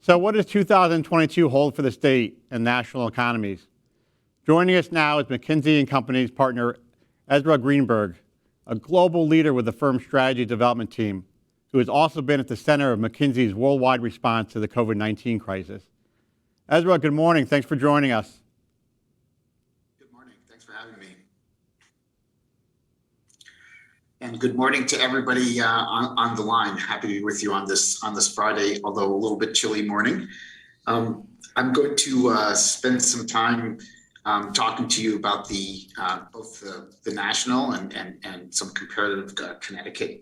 So what does 2022 hold for the state and national economies? Joining us now is McKinsey Company's partner Ezra Greenberg, a global leader with the firm's strategy development team, who has also been at the center of McKinsey's worldwide response to the COVID-19 crisis. Ezra, good morning. Thanks for joining us. Good morning. Thanks for having me. And good morning to everybody on the line. Happy to be with you on this Friday, although a little bit chilly morning. I'm going to spend some time talking to you about both the national and some comparative Connecticut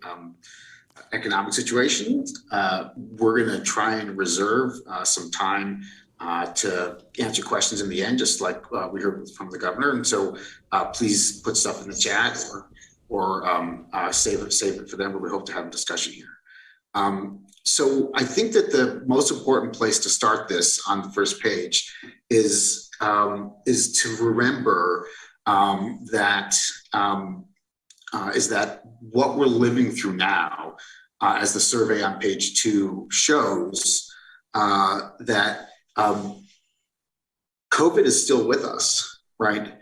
economic situation. We're going to try and reserve some time to answer questions in the end, just like we heard from the governor. And so please put stuff in the chat or save it for them, but we hope to have a discussion here. So I think that the most important place to start this on the first page is to remember that what we're living through now, as the survey on page 2 shows, that COVID is still with us, right?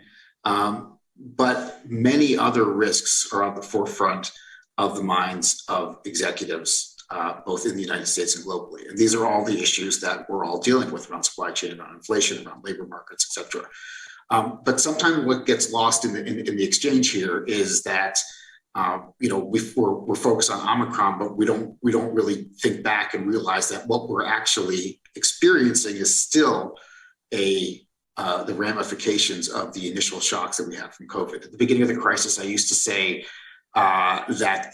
But many other risks are at the forefront of the minds of executives, both in the United States and globally. And these are all the issues that we're all dealing with around supply chain, around inflation, around labor markets, et cetera. But sometimes what gets lost in the exchange here is that we're focused on Omicron, but we don't really think back and realize that what we're actually experiencing is still the ramifications of the initial shocks that we had from COVID. At the beginning of the crisis, I used to say that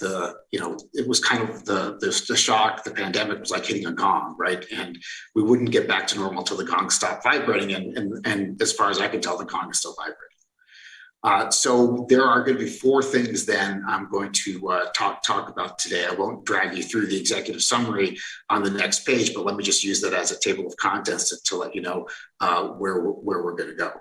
it was kind of the shock, the pandemic was like hitting a gong, right? And we wouldn't get back to normal until the gong stopped vibrating. And as far as I can tell, the gong is still vibrating. So there are going to be 4 things then I'm going to talk about today. I won't drag you through the executive summary on the next page, but let me just use that as a table of contents to let you know where we're going to go.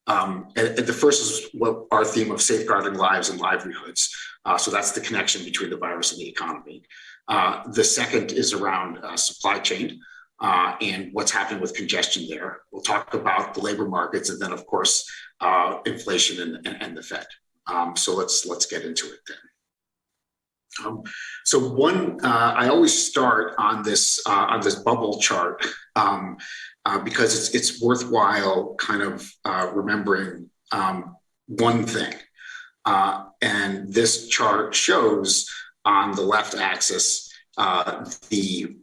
And the first is what our theme of safeguarding lives and livelihoods. So that's the connection between the virus and the economy. The second is around supply chain and what's happening with congestion there. We'll talk about the labor markets and then, of course, inflation and the Fed. So let's get into it then. I always start on this bubble chart because it's worthwhile kind of remembering one thing. And this chart shows on the left axis the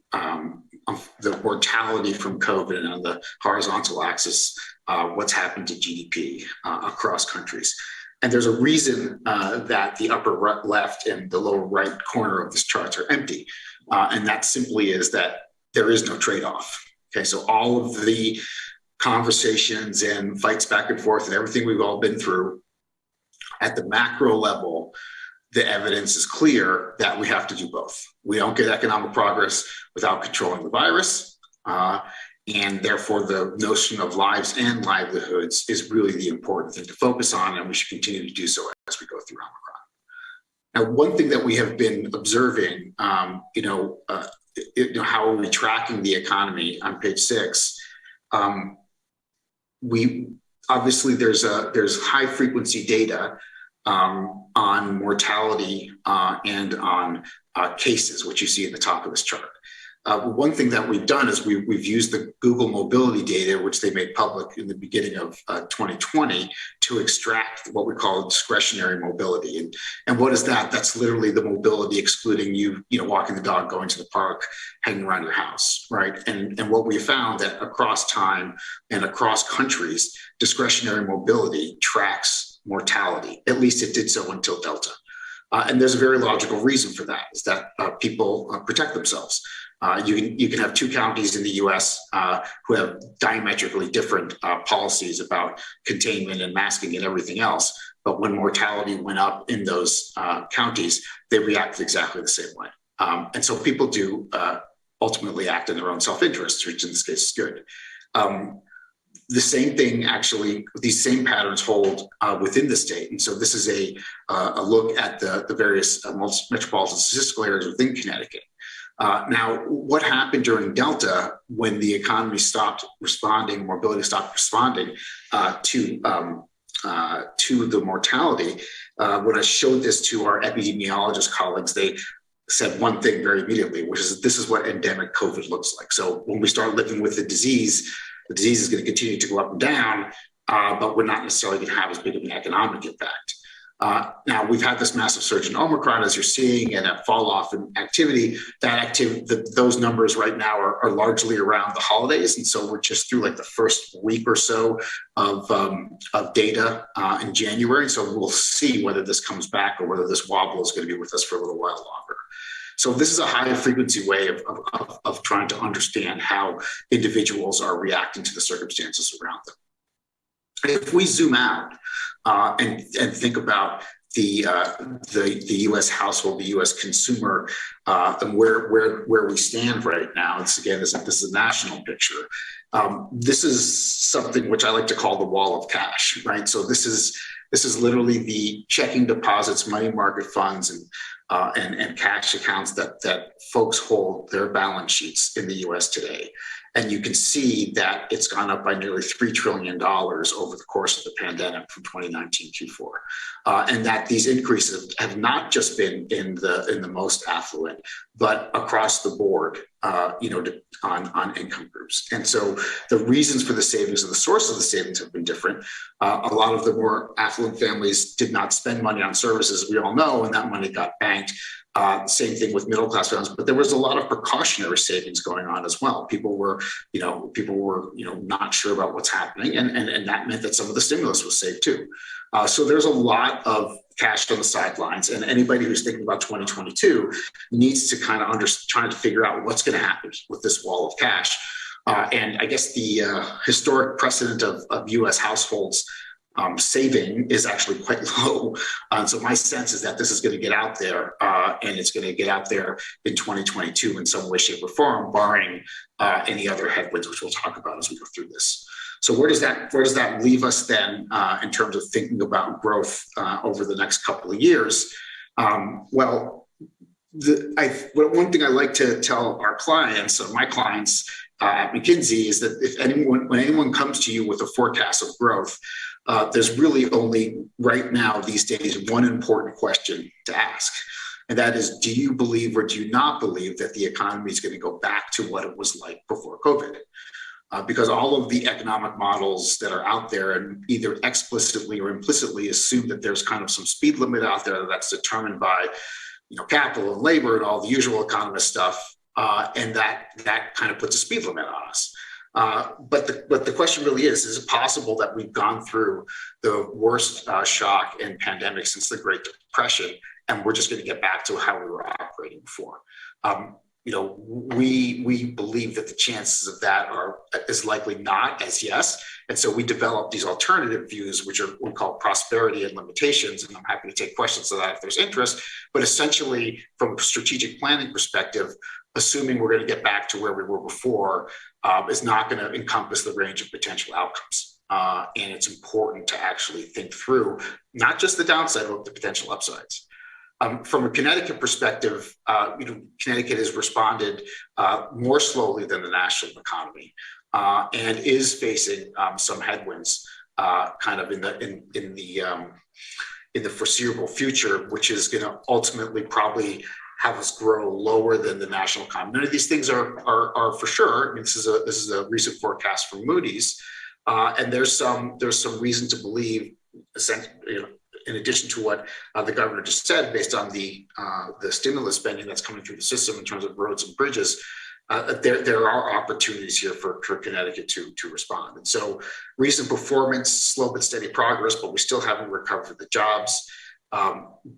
mortality from COVID, and on the horizontal axis what's happened to GDP across countries. And there's a reason that the upper left and the lower right corner of this chart are empty. And that simply is that there is no trade-off. Okay, so all of the conversations and fights back and forth and everything we've all been through, at the macro level, the evidence is clear that we have to do both. We don't get economic progress without controlling the virus. And therefore, the notion of lives and livelihoods is really the important thing to focus on, and we should continue to do so as we go through Omicron. Now, one thing that we have been observing, how are we tracking the economy on page 6? We obviously there's high frequency data on mortality and on cases, which you see at the top of this chart. One thing that we've done is we've used the Google mobility data, which they made public in the beginning of 2020, to extract what we call discretionary mobility. And what is that? That's literally the mobility excluding you walking the dog, going to the park, hanging around your house, right? And what we found that across time and across countries, discretionary mobility tracks mortality. At least it did so until Delta. And there's a very logical reason for that, is that people protect themselves. You can have 2 counties in the U.S. Who have diametrically different policies about containment and masking and everything else. But when mortality went up in those counties, they reacted exactly the same way. And so people do ultimately act in their own self-interest, which in this case is good. The same thing, actually, these same patterns hold within the state. And so this is a look at the various metropolitan statistical areas within Connecticut. Now, what happened during Delta when the economy stopped responding, mobility stopped responding to the mortality? When I showed this to our epidemiologist colleagues, they said one thing very immediately, which is this is what endemic COVID looks like. So when we start living with the disease is going to continue to go up and down, but we're not necessarily going to have as big of an economic impact. Now, we've had this massive surge in Omicron, as you're seeing, and a fall off in activity. Those numbers right now are largely around the holidays. And so we're just through like the first week or so of data in January. So we'll see whether this comes back or whether this wobble is going to be with us for a little while longer. So this is a high frequency way of trying to understand how individuals are reacting to the circumstances around them. If we zoom out and think about the U.S. household, the U.S. consumer, and where we stand right now, this is a national picture. This is something which I like to call the wall of cash, right? So this is literally the checking deposits, money market funds, and cash accounts that folks hold their balance sheets in the U.S. today. And you can see that it's gone up by nearly $3 trillion over the course of the pandemic from 2019 Q4. And that these increases have not just been in the most affluent, but across the board, on income groups. And so the reasons for the savings and the source of the savings have been different. A lot of the more affluent families did not spend money on services, as we all know, and that money got banked. Same thing with middle class families, but there was a lot of precautionary savings going on as well. People were not sure about what's happening, and that meant that some of the stimulus was saved too. So there's a lot of cash on the sidelines, and anybody who's thinking about 2022 needs to kind of trying to figure out what's going to happen with this wall of cash. And I guess the historic precedent of U.S. households saving is actually quite low. So my sense is that this is going to get out there, and it's going to get out there in 2022 in some way, shape, or form, barring any other headwinds, which we'll talk about as we go through this. So where does that leave us then in terms of thinking about growth over the next couple of years? One thing I like to tell our clients, or my clients at McKinsey, is that when anyone comes to you with a forecast of growth, there's really only right now these days one important question to ask. And that is, do you believe or do you not believe that the economy is going to go back to what it was like before COVID? Because all of the economic models that are out there and either explicitly or implicitly assume that there's kind of some speed limit out there that's determined by, capital and labor and all the usual economist stuff, and that kind of puts a speed limit on us. But the question really is it possible that we've gone through the worst shock and pandemic since the Great Depression, and we're just going to get back to how we were operating before? We believe that the chances of that is likely not as yes. And so we developed these alternative views, which we call prosperity and limitations. And I'm happy to take questions on that if there's interest. But essentially, from a strategic planning perspective, assuming we're going to get back to where we were before is not going to encompass the range of potential outcomes. And it's important to actually think through not just the downside, but the potential upsides. From a Connecticut perspective, Connecticut has responded more slowly than the national economy and is facing some headwinds kind of in the foreseeable future, which is going to ultimately probably have us grow lower than the national economy. None of these things are for sure. I mean, this is a recent forecast from Moody's, and there's some reason to believe, in addition to what the governor just said, based on the stimulus spending that's coming through the system in terms of roads and bridges, there are opportunities here for Connecticut to respond. And so recent performance, slow but steady progress, but we still haven't recovered the jobs.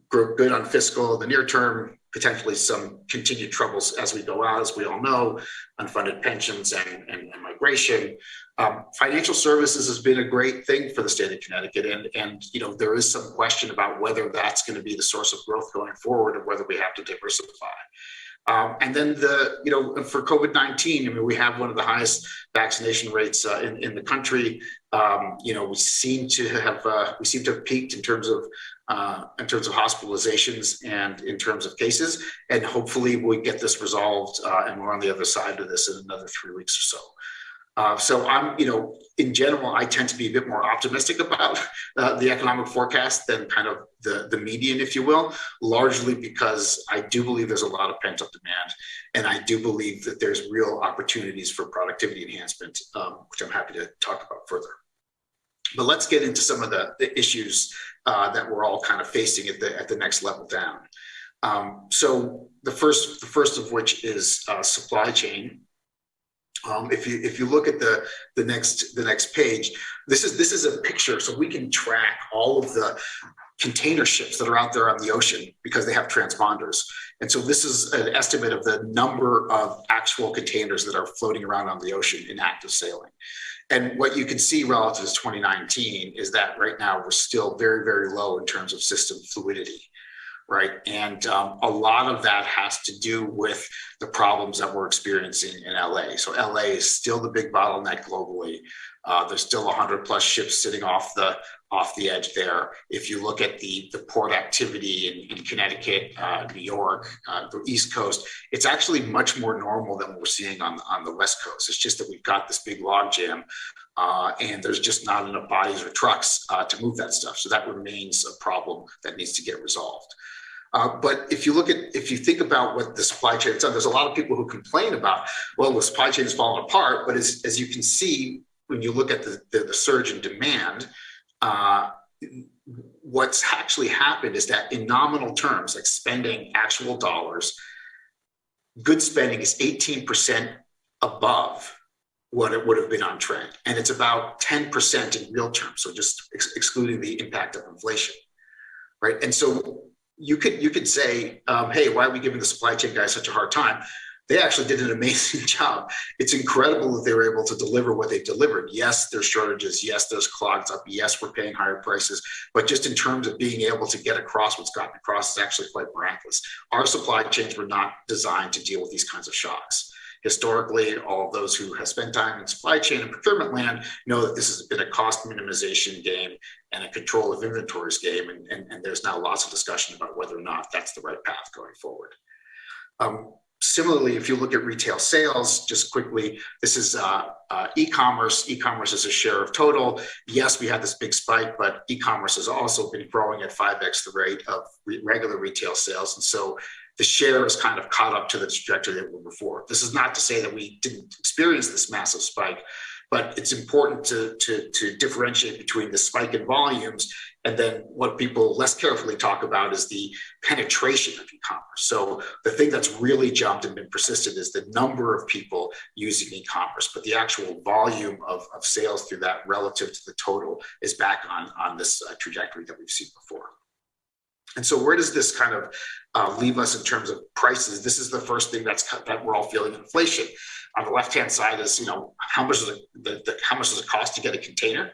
Good on fiscal in the near term, potentially some continued troubles as we go out, as we all know, unfunded pensions and migration. Financial services has been a great thing for the state of Connecticut, and there is some question about whether that's going to be the source of growth going forward, or whether we have to diversify. And then for COVID-19, I mean, we have one of the highest vaccination rates in the country. We seem to have peaked in terms of hospitalizations and in terms of cases, and hopefully we get this resolved and we're on the other side of this in another 3 weeks or so. So I'm, in general, I tend to be a bit more optimistic about the economic forecast than kind of the median, if you will, largely because I do believe there's a lot of pent up demand. And I do believe that there's real opportunities for productivity enhancement, which I'm happy to talk about further. But let's get into some of the issues that we're all kind of facing at the next level down. So the first of which is supply chain. If you look at the next page, this is a picture, so we can track all of the container ships that are out there on the ocean because they have transponders. And so this is an estimate of the number of actual containers that are floating around on the ocean in active sailing. And what you can see relative to 2019 is that right now we're still very, very low in terms of system fluidity. Right. And a lot of that has to do with the problems that we're experiencing in LA. So LA is still the big bottleneck globally. There's still 100+ ships sitting off the edge there. If you look at the port activity in Connecticut, New York, the East Coast, it's actually much more normal than what we're seeing on the West Coast. It's just that we've got this big log jam. And there's just not enough bodies or trucks to move that stuff. So that remains a problem that needs to get resolved. But if you think about what the supply chain has done, there's a lot of people who complain about, well, the supply chain is falling apart. But as you can see, when you look at the surge in demand, what's actually happened is that in nominal terms, like spending actual dollars, goods spending is 18% above what it would have been on trend. And it's about 10% in real terms, so just excluding the impact of inflation, right? And so you could say, hey, why are we giving the supply chain guys such a hard time? They actually did an amazing job. It's incredible that they were able to deliver what they delivered. Yes, there's shortages. Yes, there's clogs up. Yes, we're paying higher prices. But just in terms of being able to get across what's gotten across, it's actually quite miraculous. Our supply chains were not designed to deal with these kinds of shocks. Historically, all of those who have spent time in supply chain and procurement land know that this has been a cost minimization game and a control of inventories game. And there's now lots of discussion about whether or not that's the right path going forward. Similarly, if you look at retail sales, just quickly, this is e-commerce. E-commerce is a share of total. Yes, we had this big spike, but e-commerce has also been growing at 5x the rate of regular retail sales. And so the share has kind of caught up to the trajectory that we were before. This is not to say that we didn't experience this massive spike, but it's important to differentiate between the spike in volumes and then what people less carefully talk about is the penetration of e-commerce. So the thing that's really jumped and been persistent is the number of people using e-commerce, but the actual volume of sales through that relative to the total is back on this trajectory that we've seen before. And so where does this kind of leave us in terms of prices? This is the first thing that we're all feeling inflation. On the left-hand side is, how much does it cost to get a container?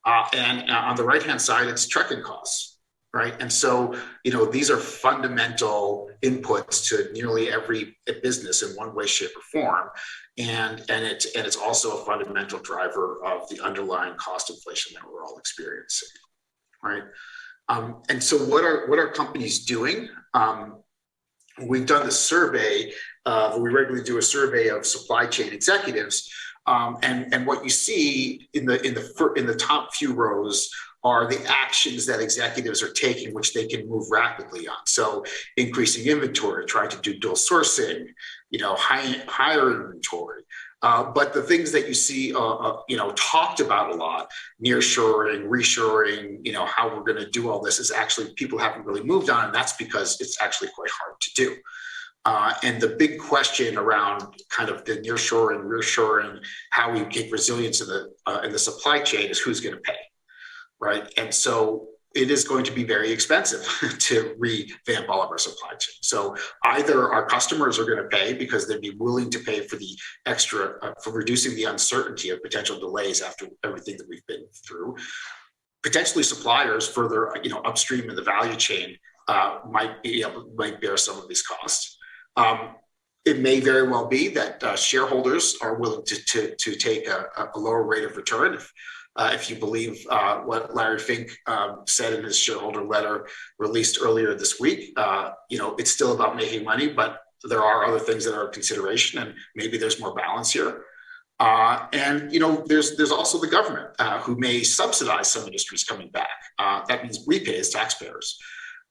And on the right-hand side, it's trucking costs, right? And so, these are fundamental inputs to nearly every business in one way, shape, or form. And it's also a fundamental driver of the underlying cost inflation that we're all experiencing, right? And so what are companies doing? We've done this survey. We regularly do a survey of supply chain executives, and what you see in the top few rows are the actions that executives are taking, which they can move rapidly on. So increasing inventory, trying to do dual sourcing, higher inventory. But the things that you see, talked about a lot, nearshoring, reshoring, how we're going to do all this is actually people haven't really moved on, and that's because it's actually quite hard to do. And the big question around kind of the nearshoring, reshoring, how we get resilience in the supply chain is who's going to pay, right? And so it is going to be very expensive to revamp all of our supply chain. So either our customers are going to pay because they'd be willing to pay for the extra, for reducing the uncertainty of potential delays after everything that we've been through. Potentially suppliers further, upstream in the value chain might bear some of these costs. It may very well be that shareholders are willing to take a lower rate of return. If you believe what Larry Fink said in his shareholder letter released earlier this week, it's still about making money, but there are other things that are a consideration, and maybe there's more balance here. There's also the government who may subsidize some industries coming back. That means we pay as taxpayers,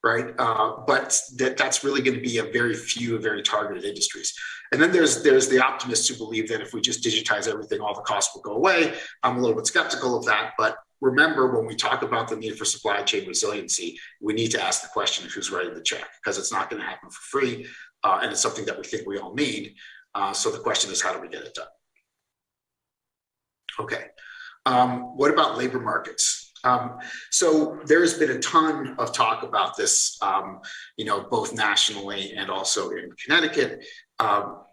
right? But that's really going to be a very few, very targeted industries. And then there's the optimists who believe that if we just digitize everything, all the costs will go away. I'm a little bit skeptical of that, but remember, when we talk about the need for supply chain resiliency, we need to ask the question of who's writing the check, because it's not going to happen for free, and it's something that we think we all need. So the question is, how do we get it done? Okay. What about labor markets? So there's been a ton of talk about this, both nationally and also in Connecticut.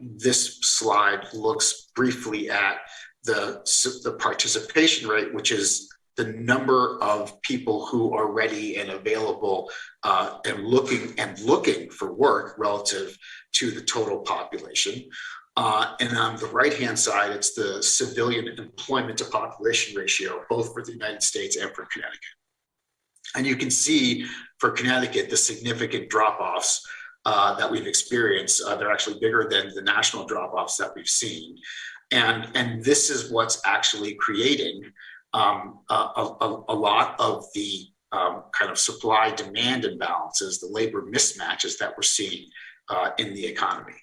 This slide looks briefly at the participation rate, which is the number of people who are ready and available and looking for work relative to the total population. And on the right-hand side, it's the civilian employment to population ratio, both for the United States and for Connecticut. And you can see for Connecticut, the significant drop-offs that we've experienced. They're actually bigger than the national drop-offs that we've seen. And this is what's actually creating a lot of the kind of supply-demand imbalances, the labor mismatches that we're seeing in the economy.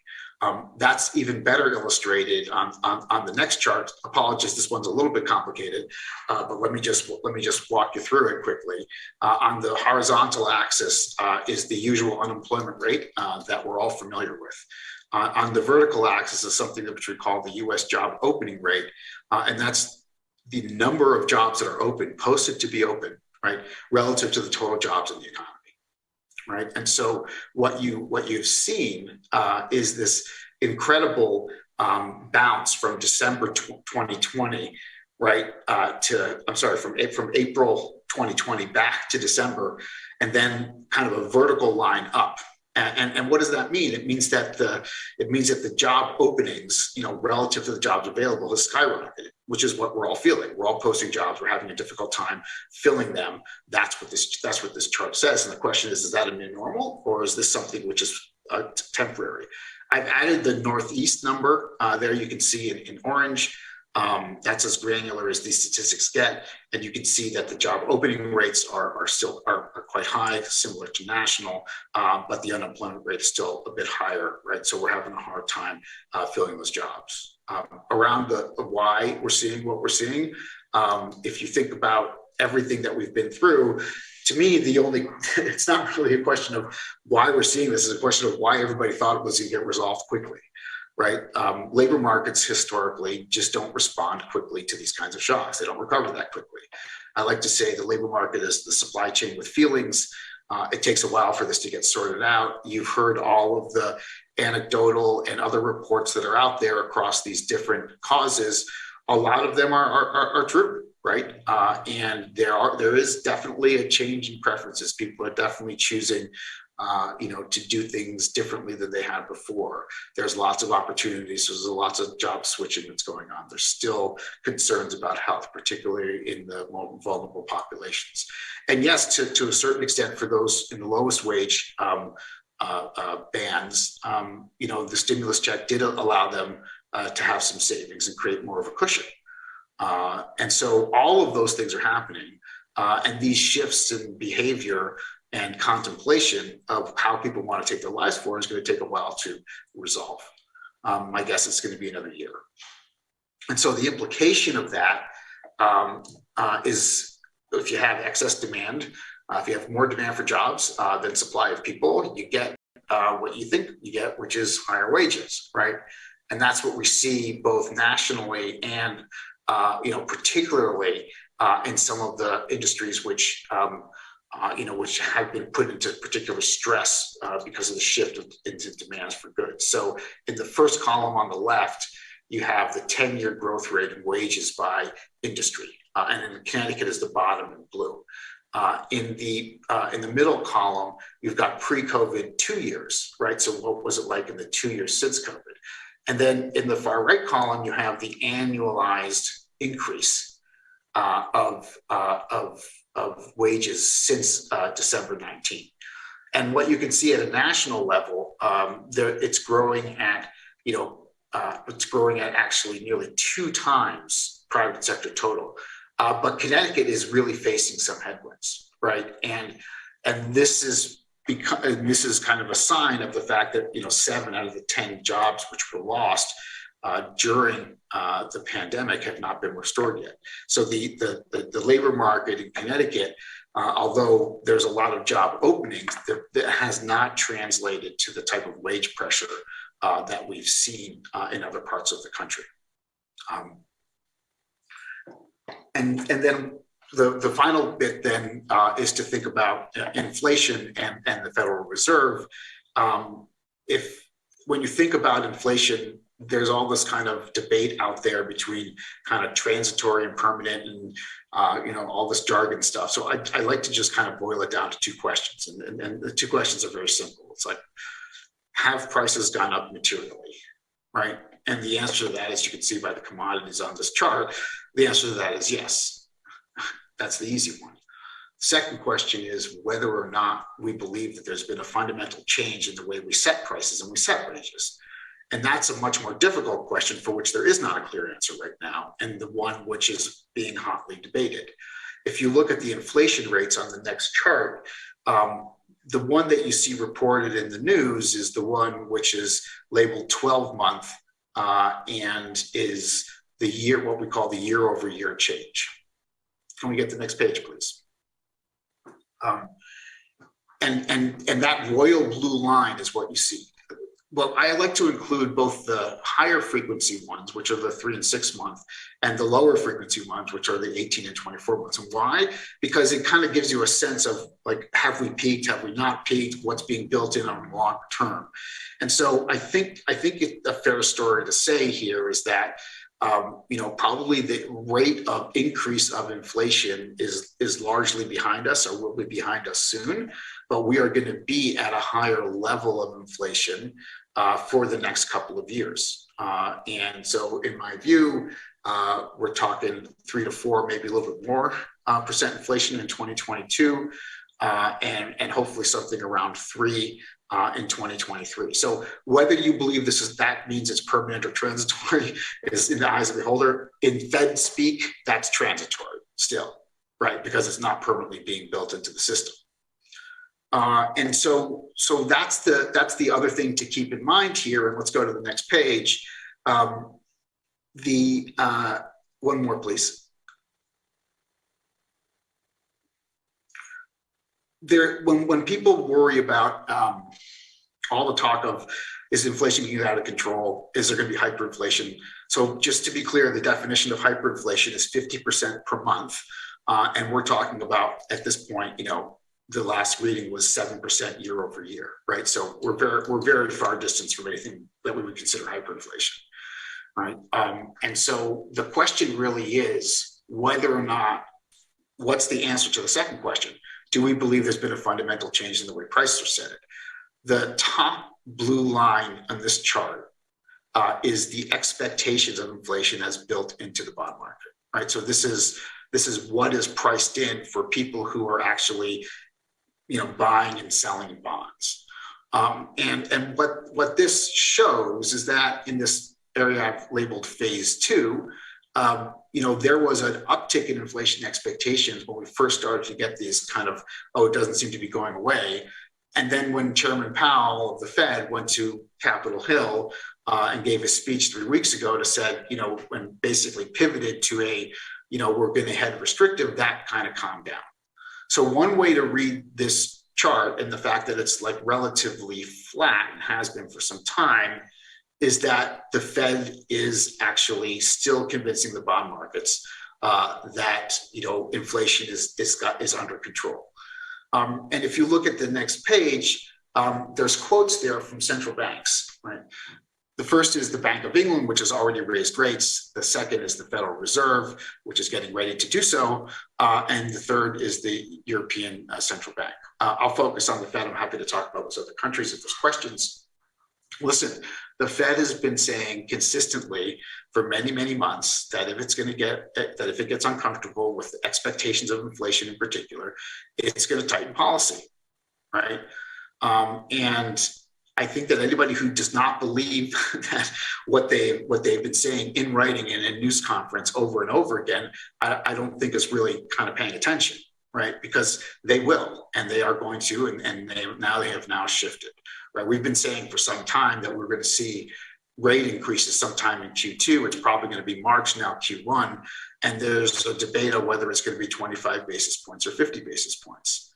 That's even better illustrated on the next chart. Apologies, this one's a little bit complicated, but let me just walk you through it quickly. On the horizontal axis is the usual unemployment rate that we're all familiar with. On the vertical axis is something which we call the U.S. job opening rate, and that's the number of jobs that are open, posted to be open, right, relative to the total jobs in the economy. Right. And so what you've seen is this incredible bounce from December 2020, right, from April 2020 back to December, and then kind of a vertical line up. And what does that mean? It means that the job openings, relative to the jobs available, has skyrocketed, which is what we're all feeling. We're all posting jobs. We're having a difficult time filling them. That's what this chart says. And the question is that a new normal, or is this something which is temporary? I've added the Northeast number there. You can see in orange. That's as granular as these statistics get, and you can see that the job opening rates are still quite high, similar to national, but the unemployment rate is still a bit higher, right? So we're having a hard time filling those jobs. Around the why we're seeing what we're seeing, if you think about everything that we've been through, to me, it's not really a question of why we're seeing this. It's a question of why everybody thought it was going to get resolved quickly. Right? Labor markets historically just don't respond quickly to these kinds of shocks. They don't recover that quickly. I like to say the labor market is the supply chain with feelings. It takes a while for this to get sorted out. You've heard all of the anecdotal and other reports that are out there across these different causes. A lot of them are true, right? And there is definitely a change in preferences. People are definitely choosing to do things differently than they had before. There's lots of opportunities. There's lots of job switching that's going on. There's still concerns about health, particularly in the more vulnerable populations. And yes, to a certain extent, for those in the lowest wage bands, the stimulus check did allow them to have some savings and create more of a cushion. And so all of those things are happening. And these shifts in behavior and contemplation of how people want to take their lives forward is going to take a while to resolve. My guess is going to be another year. And so the implication of that is if you have excess demand, if you have more demand for jobs than supply of people, you get what you think you get, which is higher wages, right? And that's what we see both nationally and, particularly in some of the industries which have been put into particular stress because of the shift into demands for goods. So in the first column on the left, you have the 10-year growth rate in wages by industry. And in Connecticut is the bottom in blue. In the middle column, you've got pre-COVID 2 years, right? So what was it like in the 2 years since COVID? And then in the far right column, you have the annualized increase of wages since December 19. And what you can see at a national level, it's growing at, it's growing at actually nearly 2 times private sector total. But Connecticut is really facing some headwinds, right? And this is kind of a sign of the fact that 7 out of the 10 jobs which were lost during the pandemic have not been restored yet. So the labor market in Connecticut, although there's a lot of job openings, that has not translated to the type of wage pressure that we've seen in other parts of the country. And then the final bit then is to think about inflation and the Federal Reserve. When you think about inflation, there's all this kind of debate out there between kind of transitory and permanent and all this jargon stuff. So I like to just kind of boil it down to 2 questions. And the 2 questions are very simple. It's like, have prices gone up materially, right? And the answer to that, as you can see by the commodities on this chart, the answer to that is yes. That's the easy one. The second question is whether or not we believe that there's been a fundamental change in the way we set prices and we set wages. And that's a much more difficult question for which there is not a clear answer right now, and the one which is being hotly debated. If you look at the inflation rates on the next chart, the one that you see reported in the news is the one which is labeled 12-month and is the year, what we call the year-over-year change. Can we get the next page, please? And that royal blue line is what you see. Well, I like to include both the higher frequency ones, which are the 3 and 6 month, and the lower frequency ones, which are the 18 and 24 months. And why? Because it kind of gives you a sense of like, have we peaked? Have we not peaked? What's being built in on long term? And so I think a fair story to say here is that probably the rate of increase of inflation is largely behind us, or will be behind us soon. But we are going to be at a higher level of inflation for the next couple of years. And so in my view, we're talking 3 to 4, maybe a little bit more percent inflation in 2022, and hopefully something around 3 in 2023. So whether you believe that means it's permanent or transitory is in the eyes of the beholder. In Fed speak, that's transitory still, right? Because it's not permanently being built into the system. And so that's the other thing to keep in mind here. And let's go to the next page. One more, please. When people worry about all the talk of, is inflation getting out of control? Is there going to be hyperinflation? So just to be clear, the definition of hyperinflation is 50% per month. And we're talking about, at this point, the last reading was 7% year over year, right? So we're very far distance from anything that we would consider hyperinflation, right? And so the question really is whether or not, what's the answer to the second question? Do we believe there's been a fundamental change in the way prices are set? The top blue line on this chart is the expectations of inflation as built into the bond market, right? So this is what is priced in for people who are actually buying and selling bonds. And what this shows is that in this area I've labeled phase 2, there was an uptick in inflation expectations when we first started to get these kind of, it doesn't seem to be going away. And then when Chairman Powell of the Fed went to Capitol Hill and gave a speech 3 weeks ago to said, when basically pivoted to a, we're going to head restrictive, that kind of calmed down. So one way to read this chart, and the fact that it's like relatively flat and has been for some time, is that the Fed is actually still convincing the bond markets that inflation is under control. And if you look at the next page, there's quotes there from central banks, right? The first is the Bank of England, which has already raised rates. The second is the Federal Reserve, which is getting ready to do so. And the third is the European Central Bank. I'll focus on the Fed. I'm happy to talk about those other countries if there's questions. Listen, the Fed has been saying consistently for many, many months that if it gets uncomfortable with the expectations of inflation in particular, it's going to tighten policy, right? And I think that anybody who does not believe that what they've been saying in writing in a news conference over and over again, I don't think is really kind of paying attention, right? Because they will, and they are going to, and they have now shifted, right? We've been saying for some time that we're going to see rate increases sometime in Q2. It's probably going to be March, now Q1, and there's a debate on whether it's going to be 25 basis points or 50 basis points.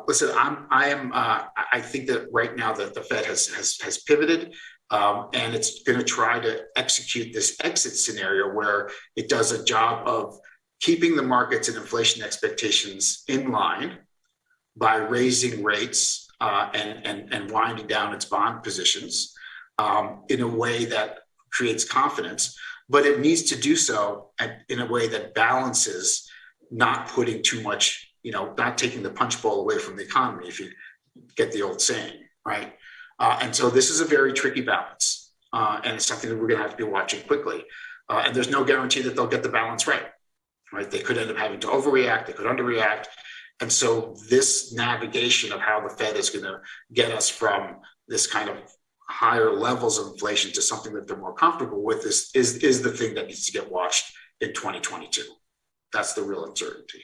Listen, I think that right now that the Fed has pivoted, and it's going to try to execute this exit scenario where it does a job of keeping the markets and inflation expectations in line by raising rates and winding down its bond positions in a way that creates confidence. But it needs to do so in a way that balances not putting too much, not taking the punch bowl away from the economy, if you get the old saying, right? And so this is a very tricky balance, and it's something that we're going to have to be watching quickly. And there's no guarantee that they'll get the balance right? They could end up having to overreact, they could underreact. And so this navigation of how the Fed is going to get us from this kind of higher levels of inflation to something that they're more comfortable with is the thing that needs to get watched in 2022. That's the real uncertainty.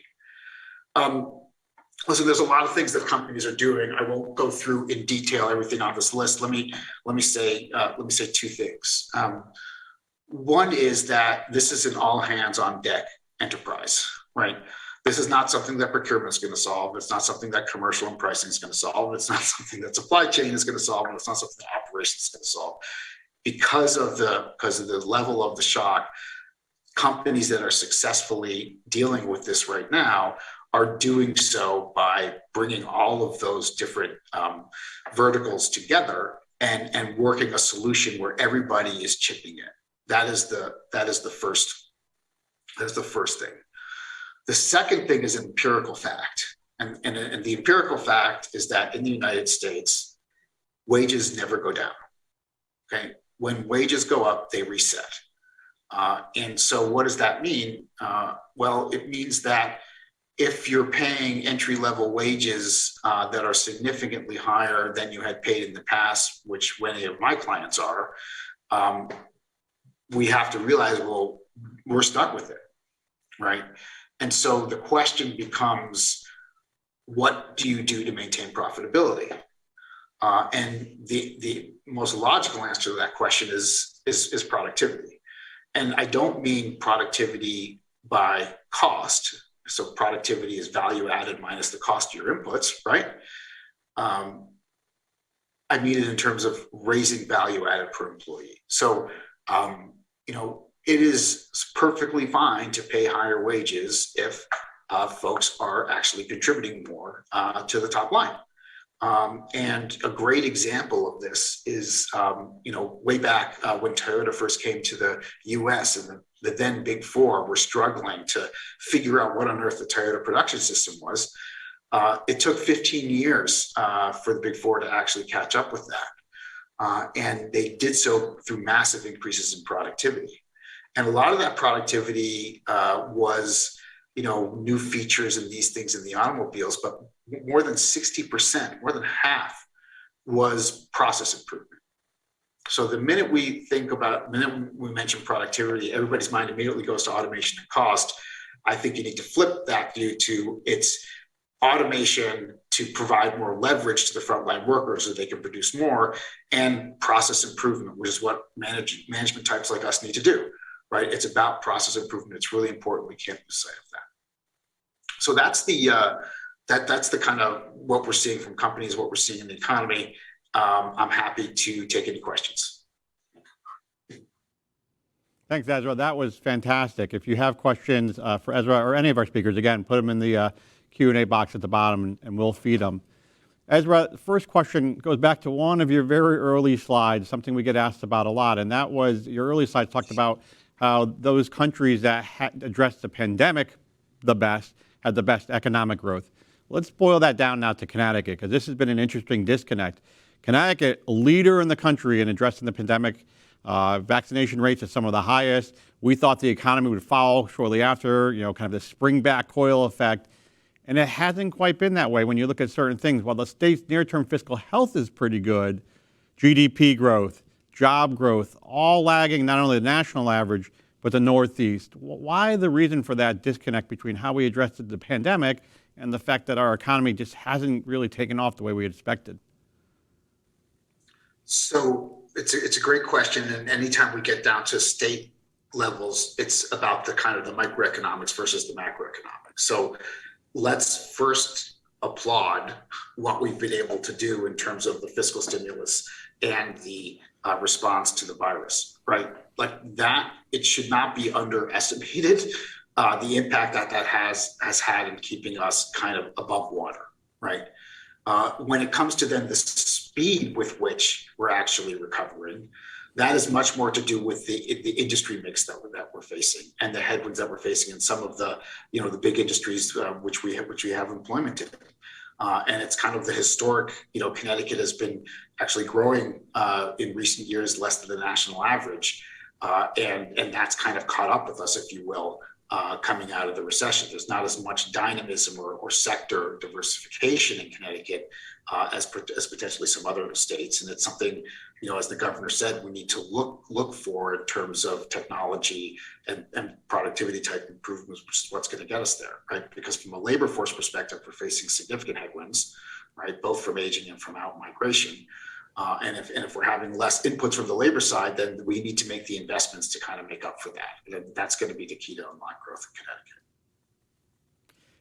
Listen, there's a lot of things that companies are doing. I won't go through in detail everything on this list. Let me say two things. One is that this is an all hands on deck enterprise, right? This is not something that procurement is going to solve. It's not something that commercial and pricing is going to solve. It's not something that supply chain is going to solve, and it's not something that operations is going to solve. Because of the level of the shock, companies that are successfully dealing with this right now are doing so by bringing all of those different verticals together and working a solution where everybody is chipping in. That is the first thing. The second thing is an empirical fact, and the empirical fact is that in the United States, wages never go down. Okay, when wages go up, they reset. And so what does that mean? Well, it means that if you're paying entry-level wages that are significantly higher than you had paid in the past, which many of my clients are, we have to realize, well, we're stuck with it, right? And so the question becomes, what do you do to maintain profitability? And the most logical answer to that question is productivity. And I don't mean productivity by cost. So productivity is value added minus the cost of your inputs, right? I mean it in terms of raising value added per employee. So, it is perfectly fine to pay higher wages if folks are actually contributing more to the top line. And a great example of this is, way back when Toyota first came to the US, and the then Big Four were struggling to figure out what on earth the Toyota production system was. It took 15 years for the Big Four to actually catch up with that. And they did so through massive increases in productivity. And a lot of that productivity was, new features and these things in the automobiles, but more than 60%, more than half, was process improvement. So the minute we mention productivity, everybody's mind immediately goes to automation and cost. I think you need to flip that view to it's automation to provide more leverage to the frontline workers so they can produce more, and process improvement, which is what management types like us need to do, right? It's about process improvement. It's really important. We can't lose sight of that. So that's the kind of what we're seeing from companies, what we're seeing in the economy. I'm happy to take any questions. Thanks, Ezra. That was fantastic. If you have questions for Ezra or any of our speakers, again, put them in the Q&A box at the bottom, and we'll feed them. Ezra, the first question goes back to one of your very early slides, something we get asked about a lot, and that was your early slides talked about how those countries that had addressed the pandemic the best had the best economic growth. Let's boil that down now to Connecticut, because this has been an interesting disconnect. Connecticut, a leader in the country in addressing the pandemic, vaccination rates are some of the highest. We thought the economy would follow shortly after, kind of the spring back coil effect. And it hasn't quite been that way when you look at certain things. While the state's near-term fiscal health is pretty good, GDP growth, job growth, all lagging not only the national average, but the Northeast. Why the reason for that disconnect between how we addressed the pandemic and the fact that our economy just hasn't really taken off the way we had expected? So it's a great question. And anytime we get down to state levels, it's about the kind of the microeconomics versus the macroeconomics. So let's first applaud what we've been able to do in terms of the fiscal stimulus and the response to the virus, right? Like that, it should not be underestimated, the impact that has had in keeping us kind of above water, right? When it comes to then the speed with which we're actually recovering, that is much more to do with the industry mix that we're facing and the headwinds that we're facing in some of the the big industries which we have employment in, and it's kind of the historic. Connecticut has been actually growing in recent years less than the national average, and that's kind of caught up with us, if you will, coming out of the recession. There's not as much dynamism or sector diversification in Connecticut as potentially some other states, and it's something, as the governor said, we need to look for in terms of technology and productivity type improvements, which is what's going to get us there, right? Because from a labor force perspective, we're facing significant headwinds, right, both from aging and from out migration. And if we're having less inputs from the labor side, then we need to make the investments to kind of make up for that. And that's going to be the key to unlock growth in Connecticut.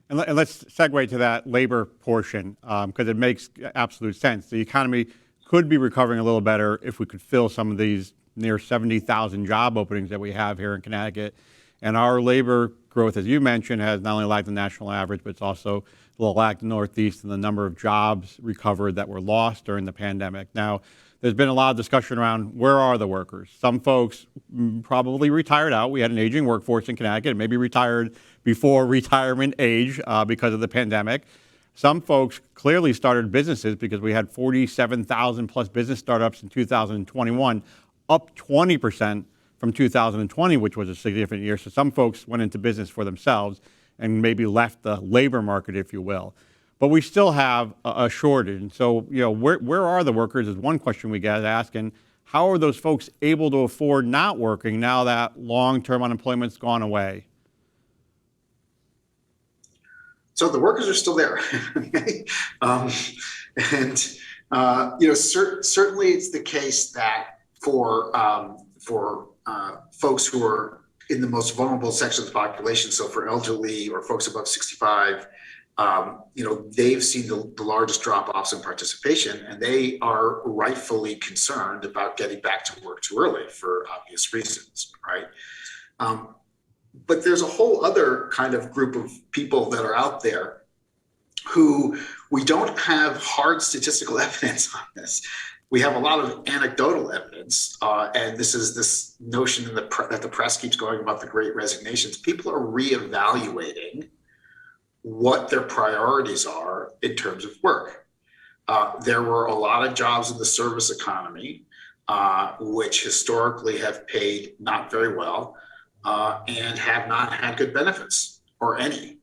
And let's segue to that labor portion, because it makes absolute sense. The economy could be recovering a little better if we could fill some of these near 70,000 job openings that we have here in Connecticut. And our labor growth, as you mentioned, has not only lagged the national average, but it's also a little lagged the Northeast and the number of jobs recovered that were lost during the pandemic. Now, there's been a lot of discussion around where are the workers. Some folks probably retired out. We had an aging workforce in Connecticut, maybe retired before retirement age because of the pandemic. Some folks clearly started businesses because we had 47,000 plus business startups in 2021, up 20% from 2020, which was a significant year. So some folks went into business for themselves and maybe left the labor market, if you will. But we still have a shortage. And so, where are the workers is one question we get asked. And how are those folks able to afford not working now that long-term unemployment's gone away? So the workers are still there. Certainly it's the case that for folks who are in the most vulnerable sections of the population, so for elderly or folks above 65, they've seen the largest drop-offs in participation, and they are rightfully concerned about getting back to work too early for obvious reasons, right? But there's a whole other kind of group of people that are out there who we don't have hard statistical evidence on this. We have a lot of anecdotal evidence, and this is this notion that the press keeps going about the Great Resignations. People are reevaluating what their priorities are in terms of work. There were a lot of jobs in the service economy, which historically have paid not very well and have not had good benefits or any.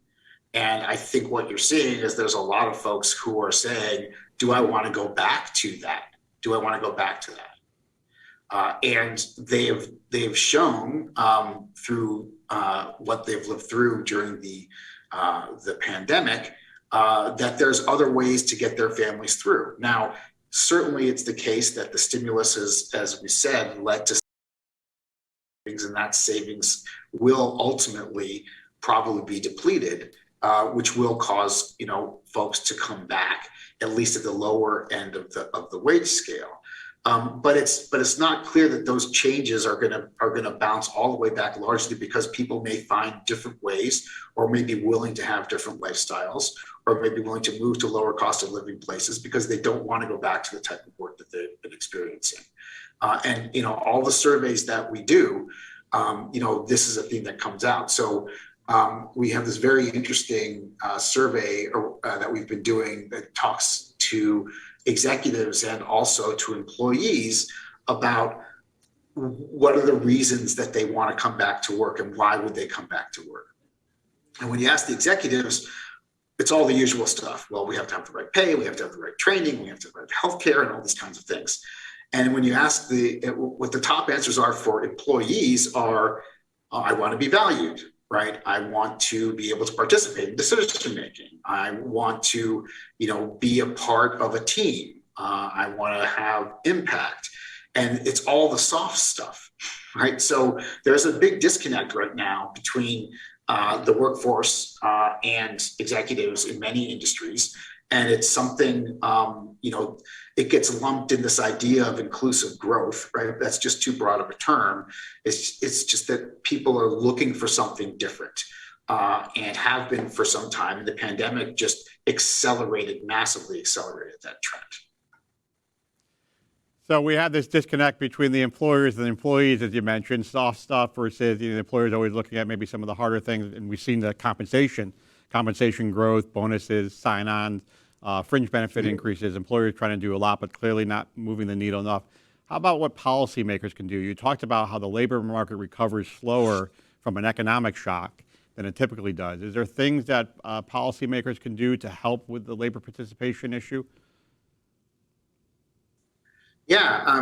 And I think what you're seeing is there's a lot of folks who are saying, do I want to go back to that? Do I want to go back to that? And they've shown through what they've lived through during the pandemic that there's other ways to get their families through. Now, certainly it's the case that the stimulus has, as we said, led to savings, and that savings will ultimately probably be depleted, which will cause folks to come back, at least at the lower end of the wage scale. But it's not clear that those changes are gonna bounce all the way back, largely because people may find different ways, or may be willing to have different lifestyles, or may be willing to move to lower cost of living places because they don't want to go back to the type of work that they've been experiencing. And all the surveys that we do, this is a theme that comes out. So we have this very interesting survey that we've been doing that talks to executives and also to employees about what are the reasons that they want to come back to work and why would they come back to work. And when you ask the executives, it's all the usual stuff. Well, we have to have the right pay, we have to have the right training, we have to have the right healthcare, and all these kinds of things. And when you ask what the top answers are for employees are, I want to be valued, right? I want to be able to participate in decision making. I want to, be a part of a team. I want to have impact. And it's all the soft stuff, right? So there's a big disconnect right now between the workforce and executives in many industries. And it's something, it gets lumped in this idea of inclusive growth, right? That's just too broad of a term. It's just that people are looking for something different and have been for some time. And the pandemic just massively accelerated that trend. So we have this disconnect between the employers and the employees, as you mentioned, soft stuff versus the employers always looking at maybe some of the harder things. And we've seen the compensation growth, bonuses, sign-ons, fringe benefit increases, employers trying to do a lot, but clearly not moving the needle enough. How about what policymakers can do? You talked about how the labor market recovers slower from an economic shock than it typically does. Is there things that policymakers can do to help with the labor participation issue? Yeah.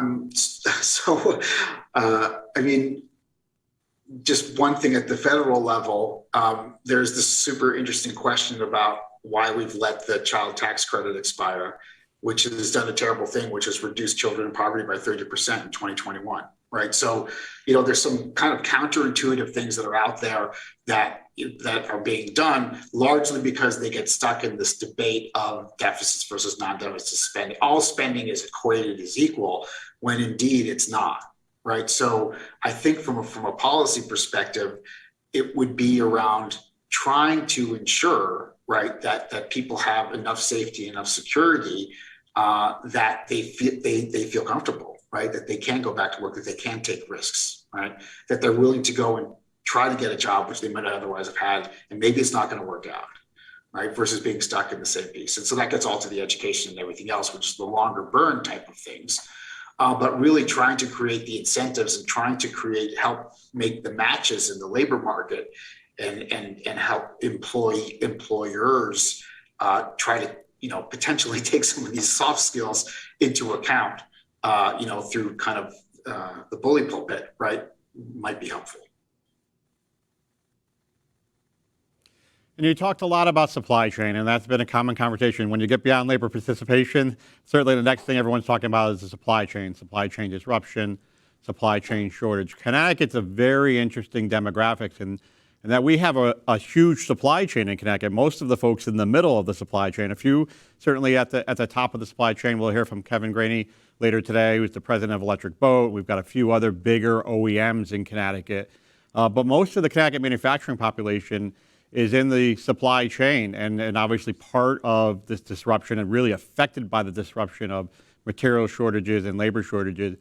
Just one thing at the federal level, there's this super interesting question about why we've let the child tax credit expire, which has done a terrible thing, which has reduced children in poverty by 30% in 2021, right? So, there's some kind of counterintuitive things that are out there that are being done largely because they get stuck in this debate of deficits versus non-deficit spending. All spending is equated as equal when indeed it's not, right? So I think from a policy perspective, it would be around trying to ensure, right, that people have enough safety, enough security, that they feel comfortable, right, that they can go back to work, that they can take risks, right, that they're willing to go and try to get a job which they might otherwise have had, and maybe it's not going to work out, right, versus being stuck in the same piece. And so that gets all to the education and everything else, which is the longer burn type of things. But really trying to create the incentives and trying to help make the matches in the labor market and help employers try to, potentially take some of these soft skills into account, through kind of the bully pulpit, right, might be helpful. And you talked a lot about supply chain, and that's been a common conversation. When you get beyond labor participation, certainly the next thing everyone's talking about is the supply chain disruption, supply chain shortage. Connecticut's a very interesting demographics, and that we have a huge supply chain in Connecticut. Most of the folks in the middle of the supply chain, a few certainly at the top of the supply chain. We'll hear from Kevin Graney later today, who's the president of Electric Boat. We've got a few other bigger OEMs in Connecticut. But most of the Connecticut manufacturing population is in the supply chain, and obviously part of this disruption and really affected by the disruption of material shortages and labor shortages.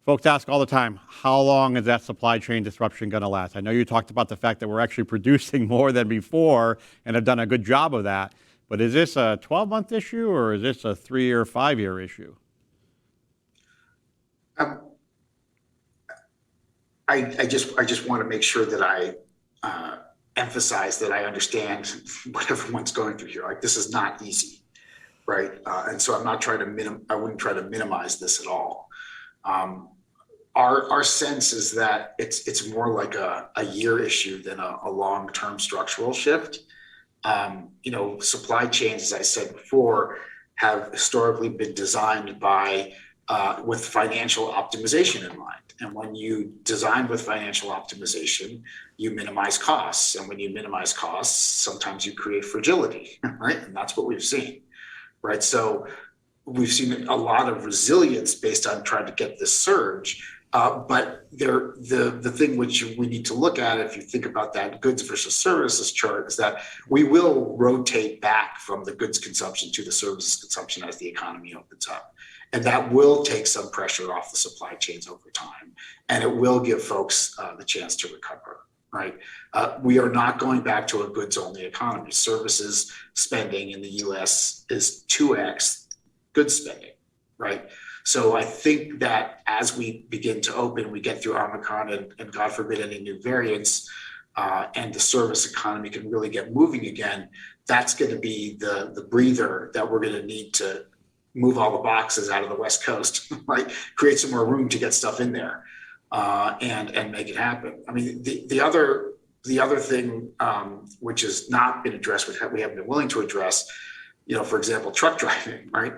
Folks ask all the time, how long is that supply chain disruption going to last? I know you talked about the fact that we're actually producing more than before and have done a good job of that, but is this a 12-month issue or is this a 3 or 5 year issue? I just want to make sure that I emphasize that I understand what everyone's going through here. Like, this is not easy, right? And so I'm not trying to I wouldn't try to minimize this at all. Our sense is that it's more like a year issue than a long-term structural shift. Supply chains, as I said before, have historically been designed with financial optimization in mind. And when you design with financial optimization, you minimize costs. And when you minimize costs, sometimes you create fragility, right? And that's what we've seen, right? So we've seen a lot of resilience based on trying to get this surge. But the thing which we need to look at, if you think about that goods versus services chart, is that we will rotate back from the goods consumption to the services consumption as the economy opens up. And that will take some pressure off the supply chains over time. And it will give folks the chance to recover, right? We are not going back to a goods-only economy. Services spending in the US is 2x goods spending, right? So I think that as we begin to open, we get through Omicron and God forbid any new variants, and the service economy can really get moving again, that's going to be the breather that we're going to need to move all the boxes out of the West Coast, right? Create some more room to get stuff in there, and make it happen. I mean, the other thing which has not been addressed, which we haven't been willing to address, for example, truck driving, right?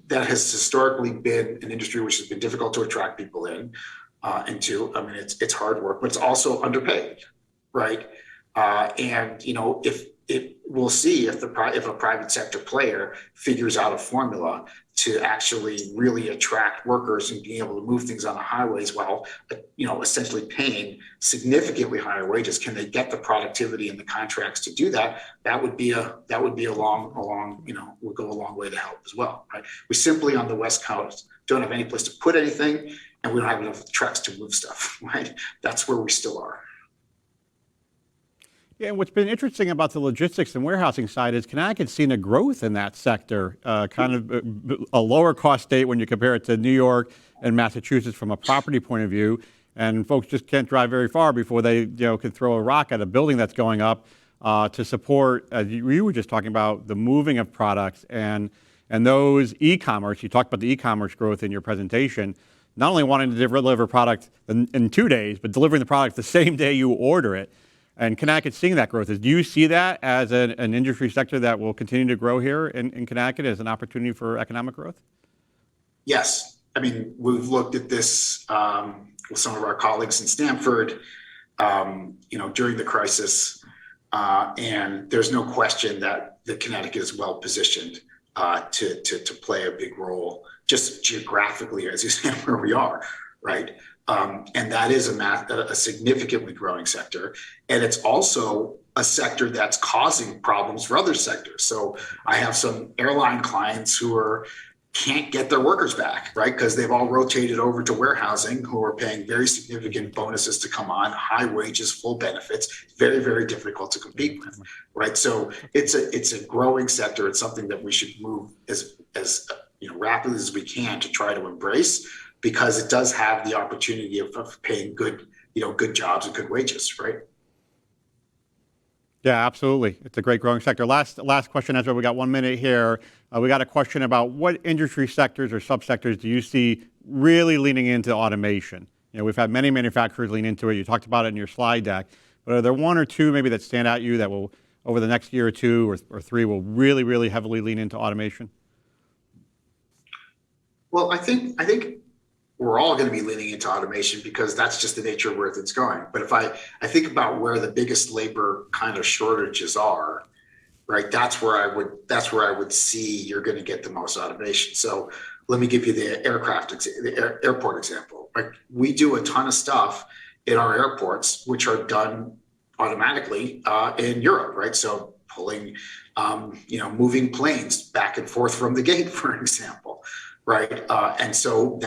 That has historically been an industry which has been difficult to attract people into. I mean, it's hard work, but it's also underpaid, right? And we'll see if a private sector player figures out a formula to actually really attract workers and being able to move things on the highways while essentially paying significantly higher wages. Can they get the productivity and the contracts to do that? That would go a long way to help as well, right? We simply on the West Coast don't have any place to put anything, and we don't have enough trucks to move stuff, right? That's where we still are. Yeah, and what's been interesting about the logistics and warehousing side is Connecticut's seen a growth in that sector, kind of a lower cost state when you compare it to New York and Massachusetts from a property point of view. And folks just can't drive very far before they can throw a rock at a building that's going up to support, as you were just talking about, the moving of products and those e-commerce. You talked about the e-commerce growth in your presentation, not only wanting to deliver product in 2 days, but delivering the product the same day you order it. And Connecticut's seeing that growth. Do you see that as an industry sector that will continue to grow here in Connecticut as an opportunity for economic growth? Yes. I mean, we've looked at this with some of our colleagues in Stanford, during the crisis, and there's no question that Connecticut is well positioned to play a big role, just geographically, as you said, where we are, right? And that is a significantly growing sector. And it's also a sector that's causing problems for other sectors. So I have some airline clients who can't get their workers back, right? Because they've all rotated over to warehousing, who are paying very significant bonuses to come on, high wages, full benefits, very, very difficult to compete with, right? So it's a growing sector. It's something that we should move as rapidly as we can to try to embrace, because it does have the opportunity of paying good jobs and good wages, right? Yeah, absolutely. It's a great growing sector. Last question, Ezra. We got 1 minute here. We got a question about what industry sectors or subsectors do you see really leaning into automation? We've had many manufacturers lean into it. You talked about it in your slide deck. But are there one or two maybe that stand out to you that will, over the next year or two or three, will really, really heavily lean into automation? Well, I think we're all going to be leaning into automation because that's just the nature of where it's going. But if I think about where the biggest labor kind of shortages are, right, that's where I would see you're going to get the most automation. So let me give you the airport example. Right? We do a ton of stuff in our airports which are done automatically in Europe, right? So pulling, moving planes back and forth from the gate, for example. Right. And so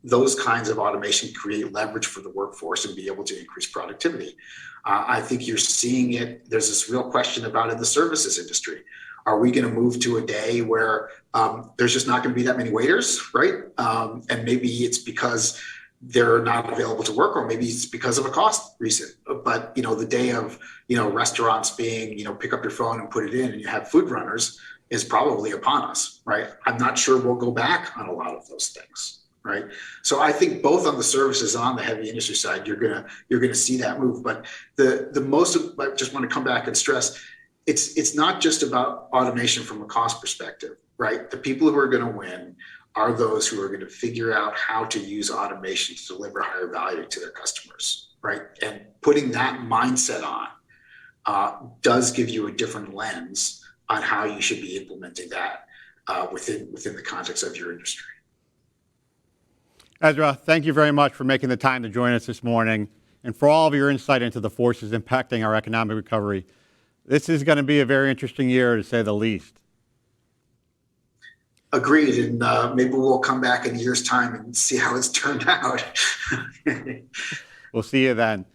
those kinds of automation create leverage for the workforce and be able to increase productivity. I think you're seeing it. There's this real question about in the services industry. Are we going to move to a day where there's just not going to be that many waiters? Right. And maybe it's because they're not available to work, or maybe it's because of a cost reason. But, the day of, restaurants being, pick up your phone and put it in and you have food runners is probably upon us, right? I'm not sure we'll go back on a lot of those things, right? So I think both on the services and on the heavy industry side, you're gonna see that move. But I just want to come back and stress, it's not just about automation from a cost perspective, right? The people who are going to win are those who are going to figure out how to use automation to deliver higher value to their customers, right? And putting that mindset on does give you a different lens on how you should be implementing that. within the context of your industry. Ezra, thank you very much for making the time to join us this morning and for all of your insight into the forces impacting our economic recovery. This is going to be a very interesting year, to say the least. Agreed, and maybe we'll come back in a year's time and see how it's turned out. We'll see you then.